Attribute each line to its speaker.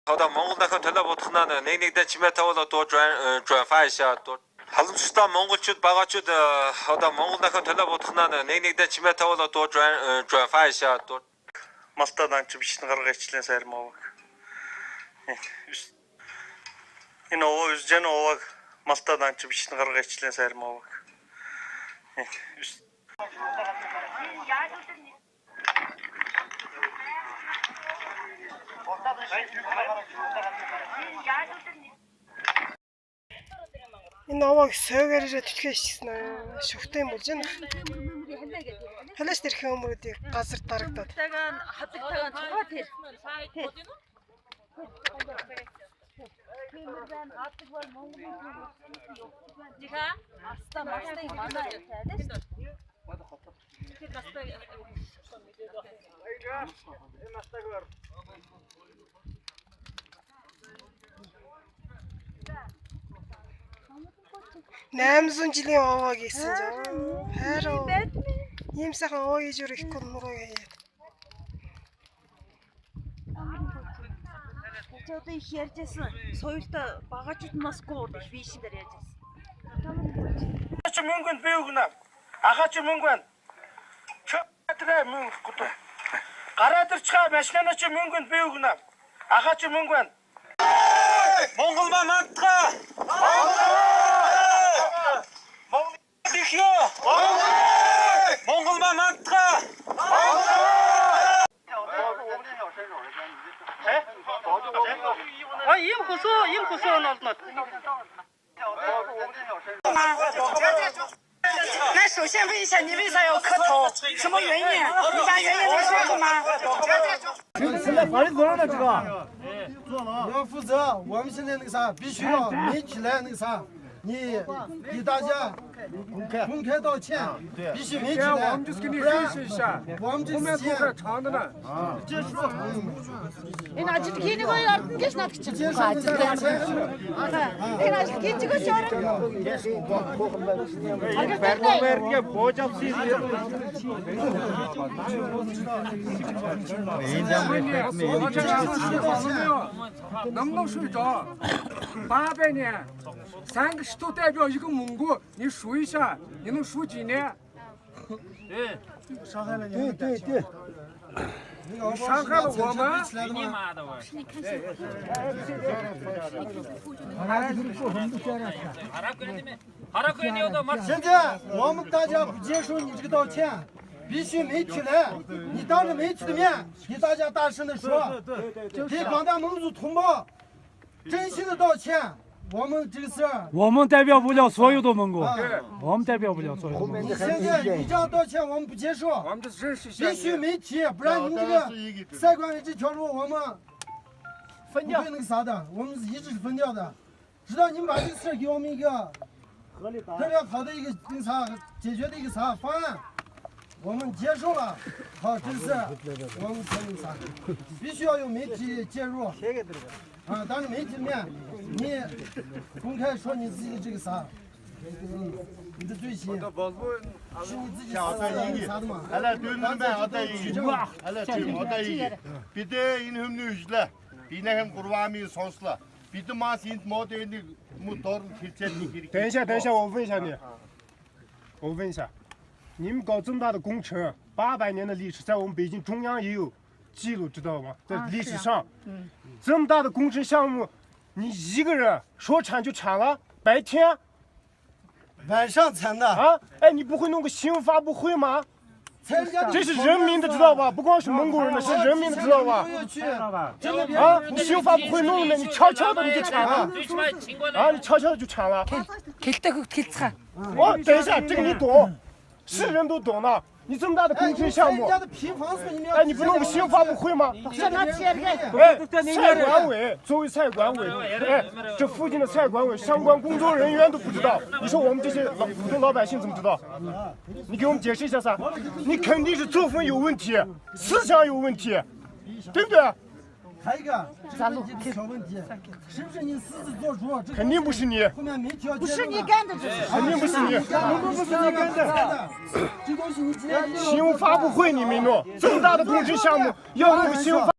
Speaker 1: 好的，蒙古那个特拉布特那那的前面头了多转发一下，多。好了，知道蒙古区八个区的，好的，蒙古那个特拉布特那那的前面头了多转发一下，多。
Speaker 2: Mastadan çıkışını karga içilen sayarım ovak. Yine ova üzcan ovak. Mastadan çıkışını karga içilen sayarım ovak.
Speaker 3: Энэ овоог сойгаараа түлхээчихсэн аа. Шөвхтэй юм болж байна. Халаас тэр хүмүүрүүдийг газар дарагдаад.
Speaker 4: Хатагтайгаа цугаа тэр. Тиймэрдэн хатаг бол Монголын жиха аста мастын ханаа гэдэг. Тэр аста Наймсан жилийн овоо гэсэн жаа. Хайраа. Ийм сайхан овоо хийж өрөхгүй нуруу яа. Чи одоо их ярьжсэн. Соёлтой багажууд Москвад их вишнээр ярьжсэн.
Speaker 2: Чи мөнгөнд би өгнө. Ахаа чи мөнгө байна. Чөтрэ мөнгө гот. Гараад ирчихаа машинаа чи мөнгөнд би өгнө. Ахаа чи мөнгө байна. Монголма мантга. Монголма мантга. Ийм хөсөө нь олнод.
Speaker 5: 那首先问一下，你为啥要磕头？什么原因？你把原因能说出吗？
Speaker 6: 现在法律责任了，这个你要负责。我们现在那个啥，必须要明起来那个啥，你给大家公开道歉，必须明起来，不然我们这时间长的呢。结束。
Speaker 5: Энэ ажил хийнийг ордон гэж надад гэж ажил энэ ажил хийж байгаа ч
Speaker 2: Vergiye borcam siz.
Speaker 7: 能睡着？800年，3个石头代表一个蒙古，你数一下，你能数几年？
Speaker 6: 对，伤害了你。对。
Speaker 7: 伤害了我们。
Speaker 2: 你妈的我！
Speaker 6: 现在我们大家不接受你这个道歉，必须媒体来，你当着媒体的面给大家大声的说，给广大蒙族同胞真心的道歉。我们这个事儿，
Speaker 8: 我们代表不了所有的蒙古，我们代表不了所有的蒙古。
Speaker 6: 现在你这样道歉，我们不接受，
Speaker 7: 我们这真是
Speaker 6: 必须媒体，不然你这个赛关的这条路我们分掉，不会那个啥的，我们一直是分掉的，直到你们把这个事儿给我们一个特别好的一个那个啥解决的一个啥方案，我们接受了，好，这事我们才那个啥，必须要有媒体介入。啊，当着媒体面，你公开说你自己的这个啥，你的罪行，是你自己啥的嘛？Hele
Speaker 9: dönüm ben adayım. Hele tüm adayım. Bir de inhumlu yüzle. Bir de hem kurvami sosla. Bir de masint modeli motor filtrelik bir.
Speaker 7: 等一下，我问一下，你们搞这么大的工程，800年的历史，在我们北京中央也有记录，知道吗？在历史上，这么大的工程项目，你一个人说铲就铲了，白天
Speaker 6: 晚上铲的
Speaker 7: 啊？哎，你不会弄个新闻发布会吗？这是人民的，知道吧？不光是蒙古人的，是人民的，知道吧？啊，你新闻发布会弄的，你悄悄的你就铲了，啊，你悄悄的就铲了。哦，等一下，这个你懂，是人都懂的。你这么大的工程项目，哎，你不弄个新闻发布会吗？哎，菜管委作为菜管委，哎，这附近的菜管委相关工作人员都不知道，你说我们这些普通老百姓怎么知道？你给我们解释一下噻，你肯定是作风有问题，思想有问题，对不对？
Speaker 6: 还有一个小问题，是不是你私自做主？
Speaker 7: 肯定不是你，
Speaker 6: 后面媒体要
Speaker 5: 不是你干的，
Speaker 7: 肯定不是你，
Speaker 6: 不是你干的，这东西你今天
Speaker 7: 新闻发布会你没弄，这么大的工程项目要弄个新闻发。